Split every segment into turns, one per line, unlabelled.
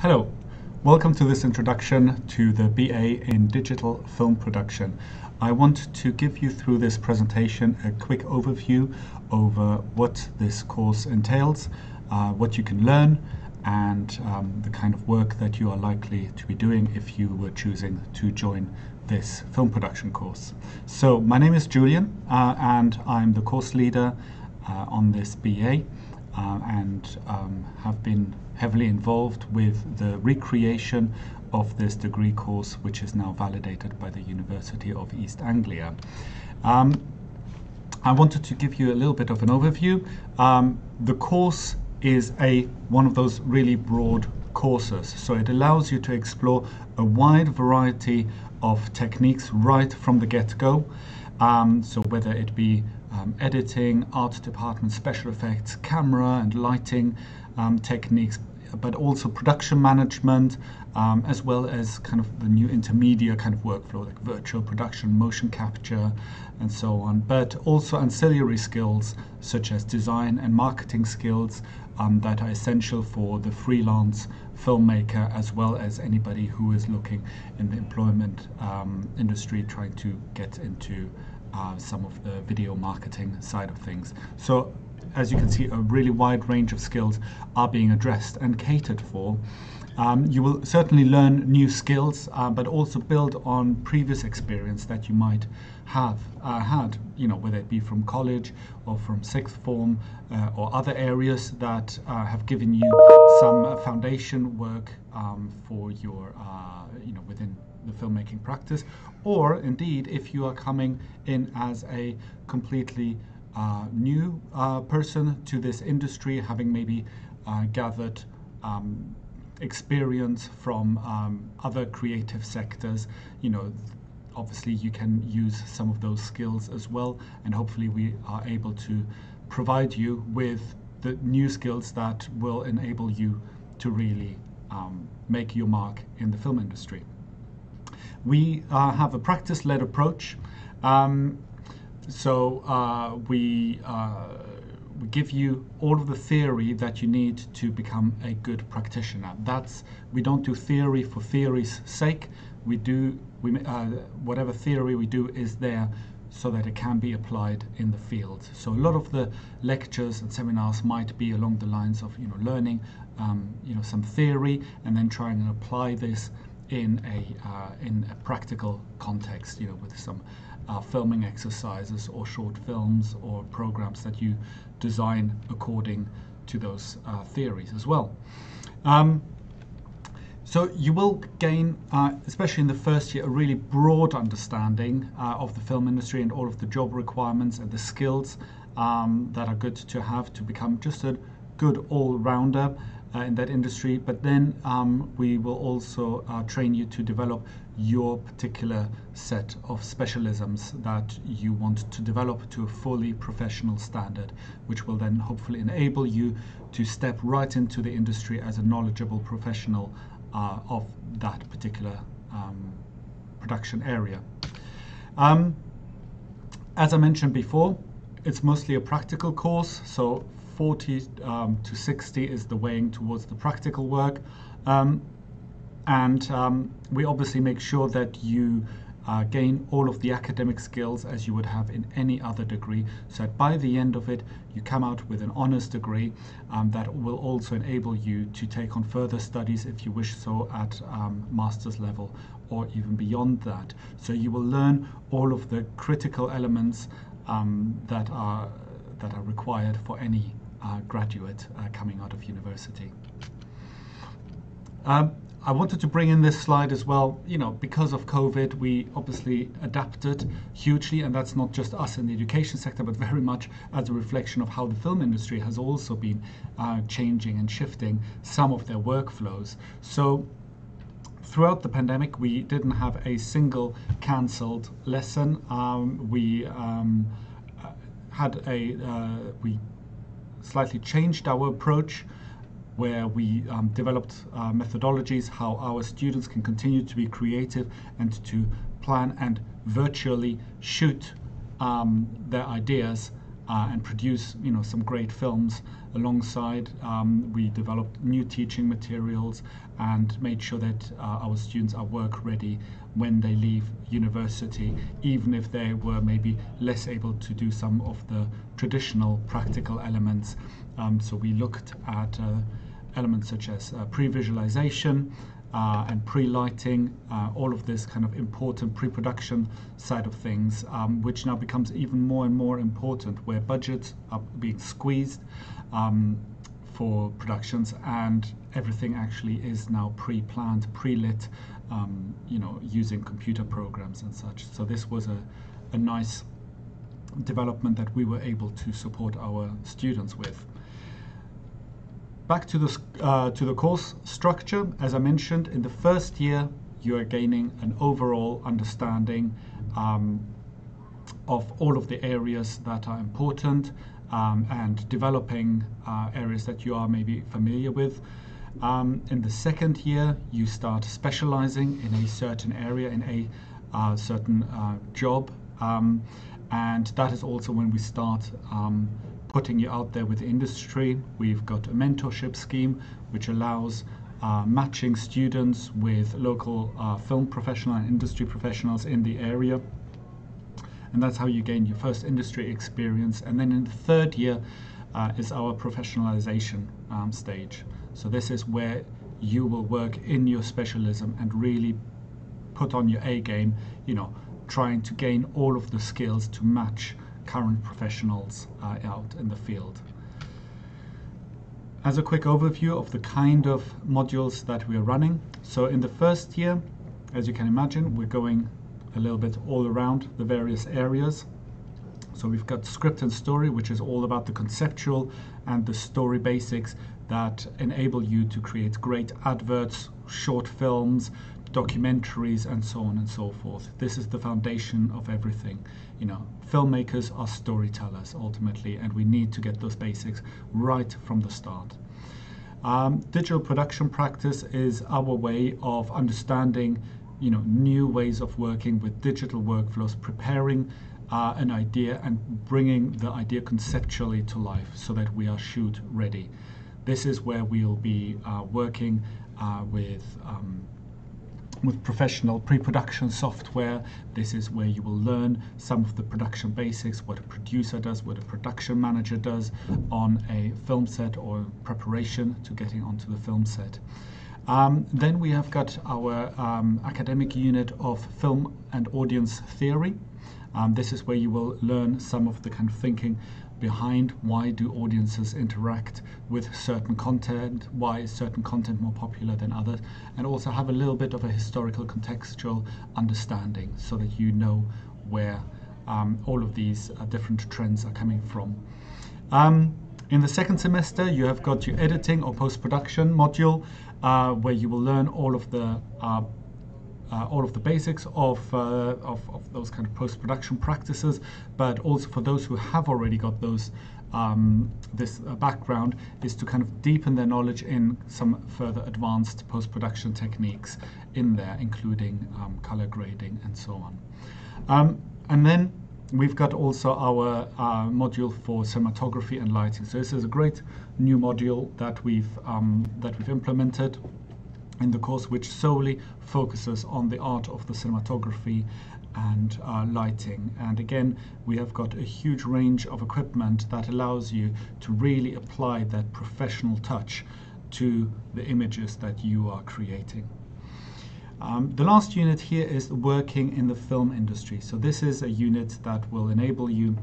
Hello, welcome to this introduction to the BA in Digital Film Production. I want to give you through this presentation a quick overview over what this course entails, what you can learn, and the kind of work that you are likely to be doing if you were choosing to join this film production course. So my name is Julian and I'm the course leader on this BA. And have been heavily involved with the recreation of this degree course, which is now validated by the University of East Anglia. I wanted to give you a little bit of an overview. The course is one of those really broad courses, so it allows you to explore a wide variety of techniques right from the get-go. So whether it be editing, art department, special effects, camera and lighting techniques, but also production management, as well as kind of the new intermedia kind of workflow like virtual production, motion capture, and so on. But also ancillary skills such as design and marketing skills that are essential for the freelance filmmaker, as well as anybody who is looking in the employment industry trying to get into some of the video marketing side of things. So as you can see, a really wide range of skills are being addressed and catered for. You will certainly learn new skills, but also build on previous experience that you might have had, whether it be from college or from sixth form or other areas that have given you some foundation work for your, within the filmmaking practice, or indeed if you are coming in as a completely new person to this industry, having maybe gathered experience from other creative sectors, obviously you can use some of those skills as well, and hopefully we are able to provide you with the new skills that will enable you to really make your mark in the film industry. We have a practice-led approach. We give you all of the theory that you need to become a good practitioner. We don't do theory for theory's sake. Whatever theory we do is there so that it can be applied in the field. So a lot of the lectures and seminars might be along the lines of learning some theory and then trying to apply this in a practical context, with some filming exercises or short films or programs that you design according to those theories as well. So you will gain, especially in the first year, a really broad understanding of the film industry and all of the job requirements and the skills that are good to have to become just a good all-rounder in that industry. But then we will also train you to develop your particular set of specialisms that you want to develop to a fully professional standard, which will then hopefully enable you to step right into the industry as a knowledgeable professional of that particular production area. As I mentioned before, it's mostly a practical course, so 40 to 60 is the weighing towards the practical work, and we obviously make sure that you gain all of the academic skills as you would have in any other degree, so that by the end of it you come out with an honours degree that will also enable you to take on further studies if you wish so at master's level or even beyond that. So you will learn all of the critical elements that are required for any graduate coming out of university. I wanted to bring in this slide as well. Because of COVID, we obviously adapted hugely, and that's not just us in the education sector, but very much as a reflection of how the film industry has also been changing and shifting some of their workflows. So throughout the pandemic, we didn't have a single cancelled lesson. We slightly changed our approach, where we developed methodologies how our students can continue to be creative and to plan and virtually shoot their ideas and produce some great films alongside. We developed new teaching materials and made sure that our students are work ready when they leave university, even if they were maybe less able to do some of the traditional practical elements. So we looked at elements such as pre-visualization and pre-lighting, all of this kind of important pre-production side of things, which now becomes even more and more important, where budgets are being squeezed for productions, and everything actually is now pre-planned, pre-lit, using computer programs and such. So this was a nice development that we were able to support our students with. Back to the course structure. As I mentioned, in the first year you are gaining an overall understanding of all of the areas that are important, and developing areas that you are maybe familiar with. In the second year you start specializing in a certain area, in a certain job, and that is also when we start putting you out there with the industry. We've got a mentorship scheme which allows matching students with local film professional and industry professionals in the area, and that's how you gain your first industry experience. And then in the third year is our professionalization stage. So this is where you will work in your specialism and really put on your A game, trying to gain all of the skills to match current professionals out in the field. As a quick overview of the kind of modules that we are running. So in the first year, as you can imagine, we're going a little bit all around the various areas. So we've got script and story, which is all about the conceptual and the story basics that enable you to create great adverts, short films, documentaries, and so on and so forth. This is the foundation of everything. Filmmakers are storytellers ultimately, and we need to get those basics right from the start. Digital production practice is our way of understanding new ways of working with digital workflows, preparing an idea and bringing the idea conceptually to life so that we are shoot ready. This is where we'll be working with professional pre-production software. This is where you will learn some of the production basics, what a producer does, what a production manager does on a film set or preparation to getting onto the film set. Then we have got our academic unit of film and audience theory. This is where you will learn some of the kind of thinking behind why do audiences interact with certain content, why is certain content more popular than others, and also have a little bit of a historical contextual understanding so that you know where all of these different trends are coming from. In the second semester you have got your editing or post-production module, where you will learn all of the basics of those kind of post-production practices, but also for those who have already got those this background is to kind of deepen their knowledge in some further advanced post-production techniques in there, including color grading and so on. And then we've got also our module for cinematography and lighting. So this is a great new module that we've implemented in the course, which solely focuses on the art of the cinematography and lighting. And again, we have got a huge range of equipment that allows you to really apply that professional touch to the images that you are creating. The last unit here is working in the film industry. So this is a unit that will enable you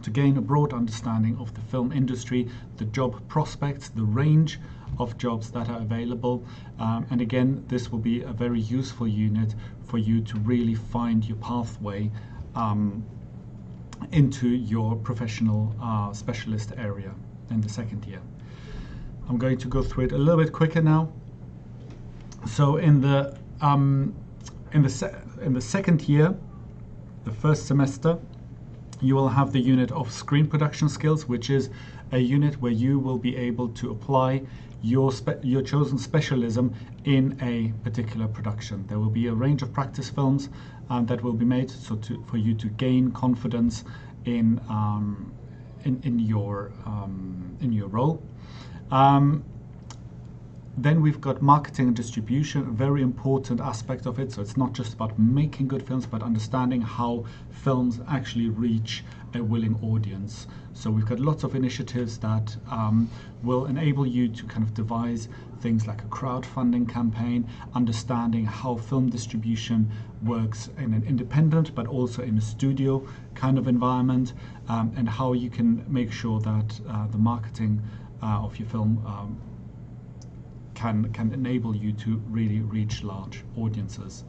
to gain a broad understanding of the film industry, the job prospects, the range of jobs that are available, and again, this will be a very useful unit for you to really find your pathway into your professional specialist area in the second year. I'm going to go through it a little bit quicker now. So in the second year, the first semester, you will have the unit of screen production skills, which is a unit where you will be able to apply your chosen specialism in a particular production. There will be a range of practice films that will be made for you to gain confidence in your role. Then we've got marketing and distribution, a very important aspect of it. So it's not just about making good films, but understanding how films actually reach a willing audience. So we've got lots of initiatives that will enable you to kind of devise things like a crowdfunding campaign, understanding how film distribution works in an independent but also in a studio kind of environment, and how you can make sure that the marketing of your film can enable you to really reach large audiences.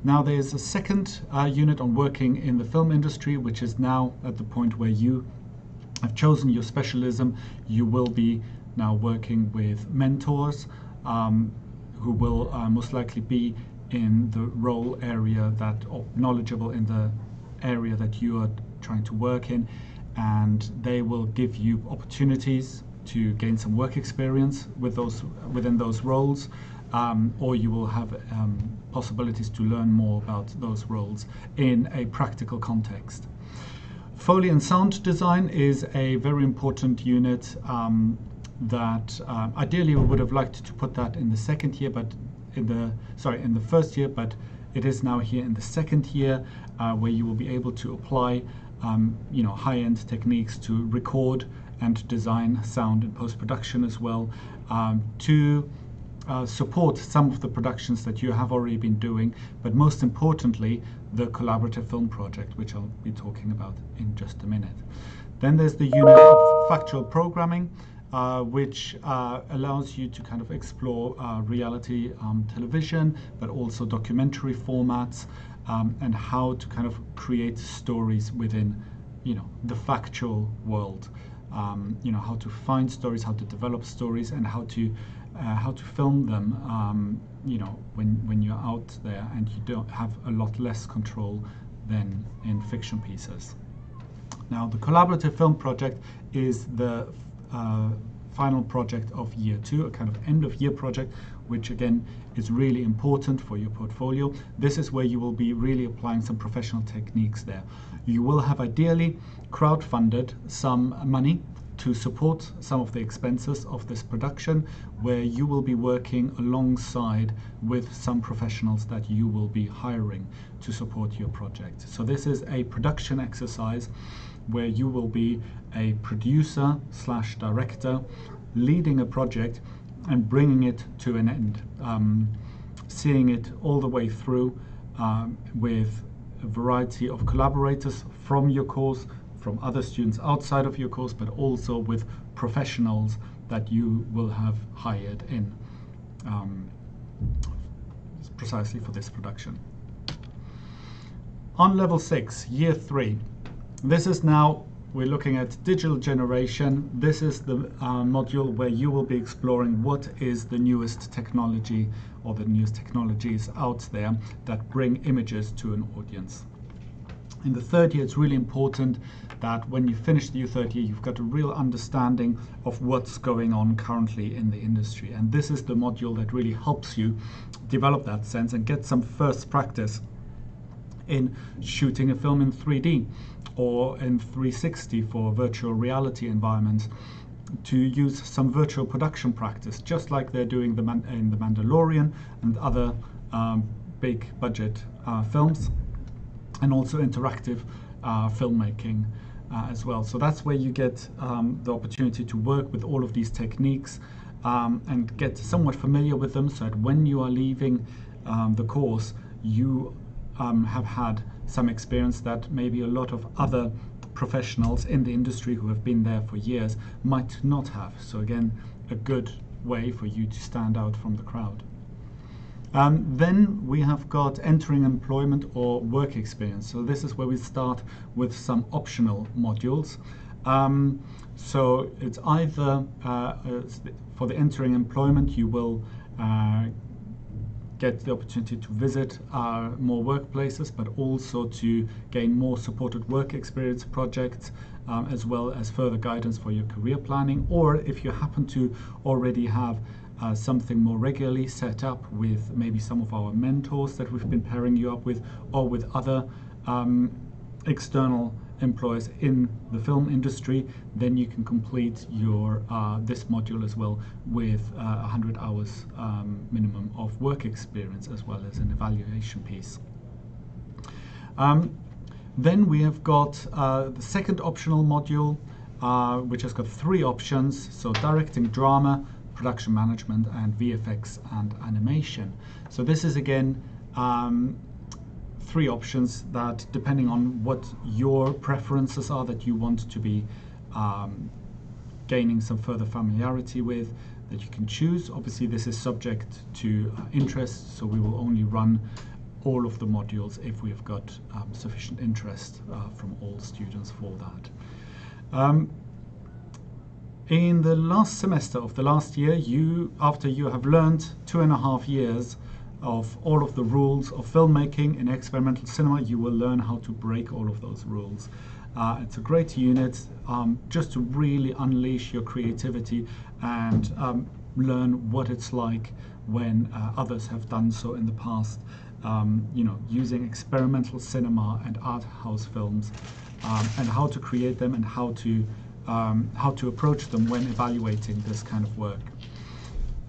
Now there's a second unit on working in the film industry, which is now at the point where you have chosen your specialism. You will be now working with mentors who will most likely be in the role area or knowledgeable in the area that you are trying to work in, and they will give you opportunities to gain some work experience within those roles, or you will have possibilities to learn more about those roles in a practical context. Foley and sound design is a very important unit that ideally we would have liked to put that in the second year, but in the first year, but it is now here in the second year, where you will be able to apply high-end techniques to record and design sound in post-production as well, to support some of the productions that you have already been doing, but most importantly, the collaborative film project, which I'll be talking about in just a minute. Then there's the unit of factual programming, which allows you to kind of explore reality television, but also documentary formats, and how to kind of create stories within, the factual world. How to find stories, how to develop stories, and how to film them. When you're out there and you don't have a lot less control than in fiction pieces. Now, the collaborative film project is the final project of year 2, a kind of end of year project, which again is really important for your portfolio. This is where you will be really applying some professional techniques there. You will have ideally crowdfunded some money to support some of the expenses of this production, where you will be working alongside with some professionals that you will be hiring to support your project. So this is a production exercise where you will be a producer / director leading a project and bringing it to an end, seeing it all the way through with a variety of collaborators from your course, from other students outside of your course, but also with professionals that you will have hired in precisely for this production. On level 6, year 3, this is now, we're looking at digital generation. This is the module where you will be exploring what is the newest technology or the newest technologies out there that bring images to an audience. In the third year, it's really important that when you finish the third year, you've got a real understanding of what's going on currently in the industry. And this is the module that really helps you develop that sense and get some first practice in shooting a film in 3D or in 360 for virtual reality environments, to use some virtual production practice, just like they're doing in The Mandalorian and other big budget films, and also interactive filmmaking as well. So that's where you get the opportunity to work with all of these techniques and get somewhat familiar with them, so that when you are leaving the course, you have had some experience that maybe a lot of other professionals in the industry who have been there for years might not have. So again, a good way for you to stand out from the crowd. Then we have got entering employment or work experience. So this is where we start with some optional modules. So it's either for the entering employment, you will get the opportunity to visit more workplaces, but also to gain more supported work experience projects, as well as further guidance for your career planning. Or if you happen to already have something more regularly set up with maybe some of our mentors that we've been pairing you up with, or with other external employers in the film industry, then you can complete your this module as well with 100 hours minimum of work experience, as well as an evaluation piece. Then we have got the second optional module, which has got 3 options, so directing drama, production management, and VFX and animation. So this is again 3 options that, depending on what your preferences are that you want to be gaining some further familiarity with, that you can choose. Obviously this is subject to interest, so we will only run all of the modules if we've got sufficient interest from all students for that. In the last semester of the last year, after you have learned 2.5 years of all of the rules of filmmaking in experimental cinema, you will learn how to break all of those rules. It's a great unit just to really unleash your creativity and learn what it's like when others have done so in the past, using experimental cinema and art house films, and how to create them and how to approach them when evaluating this kind of work.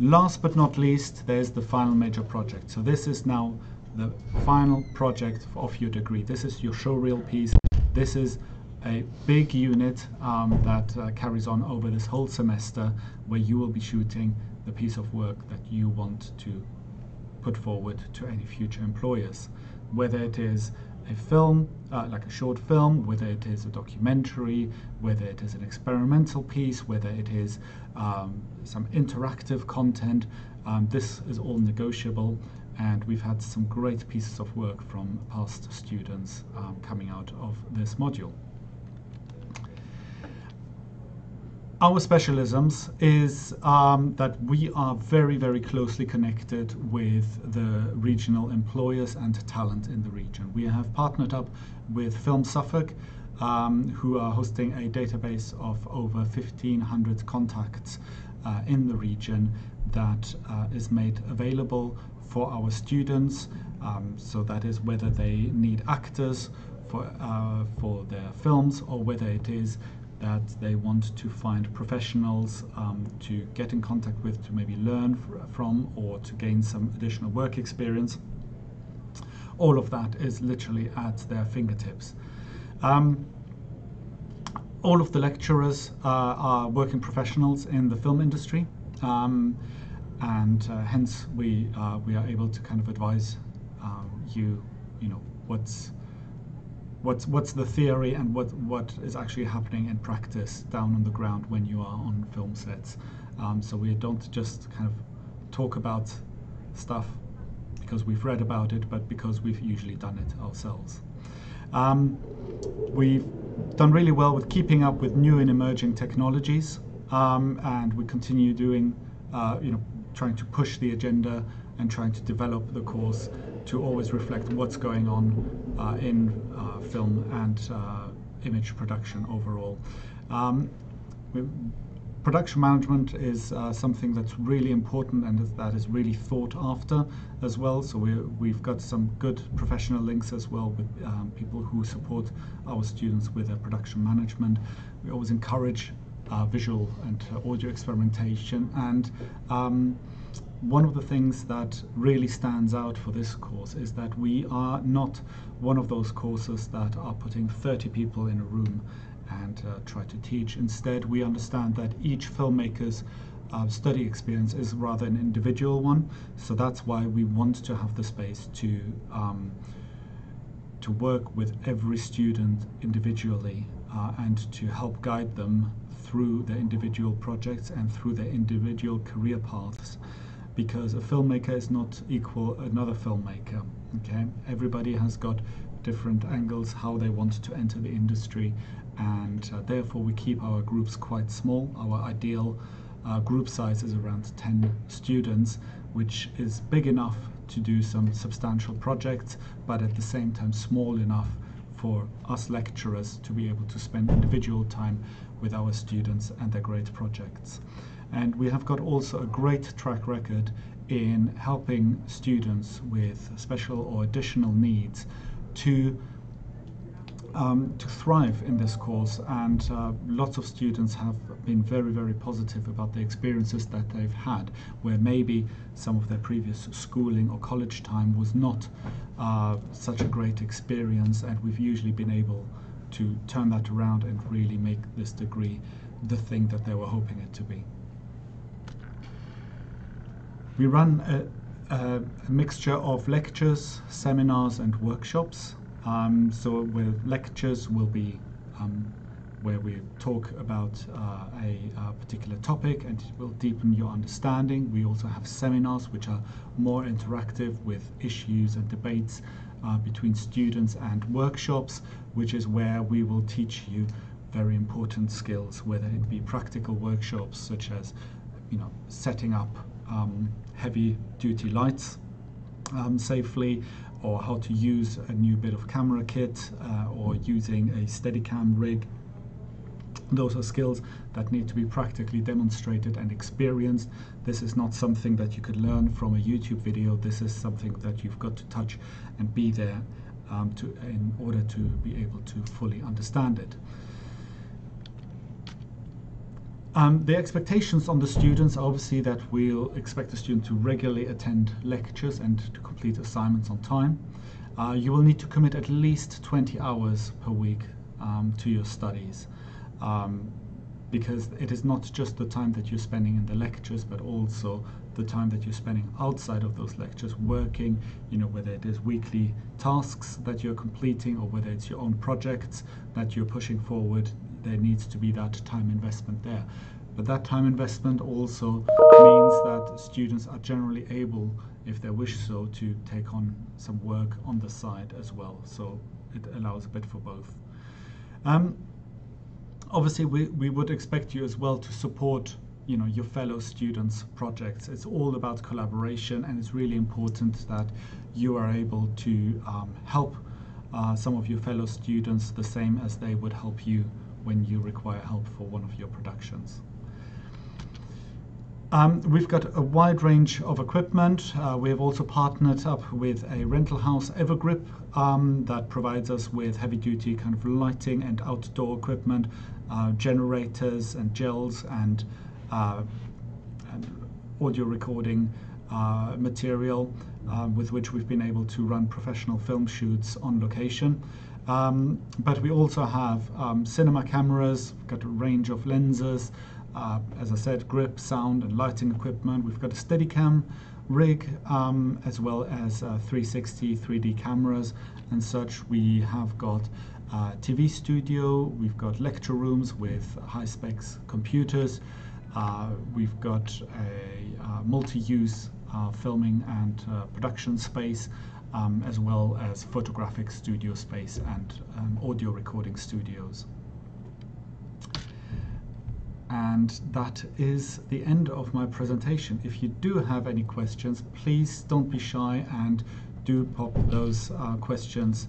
Last but not least, there's the final major project. So this is now the final project of your degree. This is your showreel piece. This is a big unit that carries on over this whole semester, where you will be shooting the piece of work that you want to put forward to any future employers, whether it is a film, like a short film, whether it is a documentary, whether it is an experimental piece, whether it is some interactive content. This is all negotiable, and we've had some great pieces of work from past students coming out of this module. Our specialisms is that we are very, very closely connected with the regional employers and talent in the region. We have partnered up with Film Suffolk, who are hosting a database of over 1,500 contacts in the region that is made available for our students. So that is whether they need actors for their films, or whether it is that they want to find professionals to get in contact with, to maybe learn from, or to gain some additional work experience. All of that is literally at their fingertips. All of the lecturers are working professionals in the film industry, and hence we are able to kind of advise what's the theory and what is actually happening in practice down on the ground when you are on film sets. So we don't just kind of talk about stuff because we've read about it, but because we've usually done it ourselves. We've done really well with keeping up with new and emerging technologies, and we continue doing, trying to push the agenda and trying to develop the course to always reflect what's going on in film and image production overall. Production management is something that's really important, and that is really thought after as well. So we've got some good professional links as well with people who support our students with their production management. We always encourage visual and audio experimentation, and one of the things that really stands out for this course is that we are not one of those courses that are putting 30 people in a room and try to teach. Instead, we understand that each filmmaker's study experience is rather an individual one. So that's why we want to have the space to work with every student individually and to help guide them through their individual projects and through their individual career paths. Because a filmmaker is not equal another filmmaker. Okay, everybody has got different angles how they want to enter the industry, and therefore we keep our groups quite small. Our ideal group size is around 10 students, which is big enough to do some substantial projects, but at the same time small enough for us lecturers to be able to spend individual time with our students and their great projects. And we have got also a great track record in helping students with special or additional needs to to thrive in this course, and lots of students have been very, very positive about the experiences that they've had, where maybe some of their previous schooling or college time was not such a great experience, and we've usually been able to turn that around and really make this degree the thing that they were hoping it to be. We run a mixture of lectures, seminars and workshops. So where lectures will be where we talk about a particular topic and it will deepen your understanding. We also have seminars which are more interactive with issues and debates between students, and workshops, which is where we will teach you very important skills, whether it be practical workshops such as setting up heavy duty lights safely, or how to use a new bit of camera kit, or using a Steadicam rig. Those are skills that need to be practically demonstrated and experienced. This is not something that you could learn from a YouTube video. This is something that you've got to touch and be there in order to be able to fully understand it. The expectations on the students are obviously that we'll expect the student to regularly attend lectures and to complete assignments on time. You will need to commit at least 20 hours per week to your studies, because it is not just the time that you're spending in the lectures, but also the time that you're spending outside of those lectures working, whether it is weekly tasks that you're completing or whether it's your own projects that you're pushing forward. There needs to be that time investment there. But that time investment also means that students are generally able, if they wish so, to take on some work on the side as well. So it allows a bit for both. Obviously, we would expect you as well to support your fellow students' projects. It's all about collaboration, and it's really important that you are able to help some of your fellow students the same as they would help you when you require help for one of your productions. We've got a wide range of equipment. We have also partnered up with a rental house, Evergrip, that provides us with heavy-duty kind of lighting and outdoor equipment, generators and gels, and audio recording material with which we've been able to run professional film shoots on location. But we also have cinema cameras. We've got a range of lenses, as I said, grip, sound and lighting equipment. We've got a Steadicam rig, as well as 360 3D cameras and such. We have got a TV studio. We've got lecture rooms with high-specs computers. We've got a multi-use filming and production space, as well as photographic studio space and audio recording studios. And that is the end of my presentation. If you do have any questions, please don't be shy and do pop those questions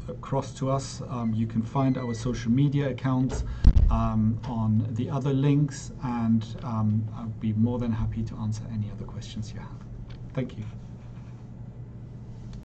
across to us. You can find our social media accounts on the other links, and I'll be more than happy to answer any other questions you have. Thank you.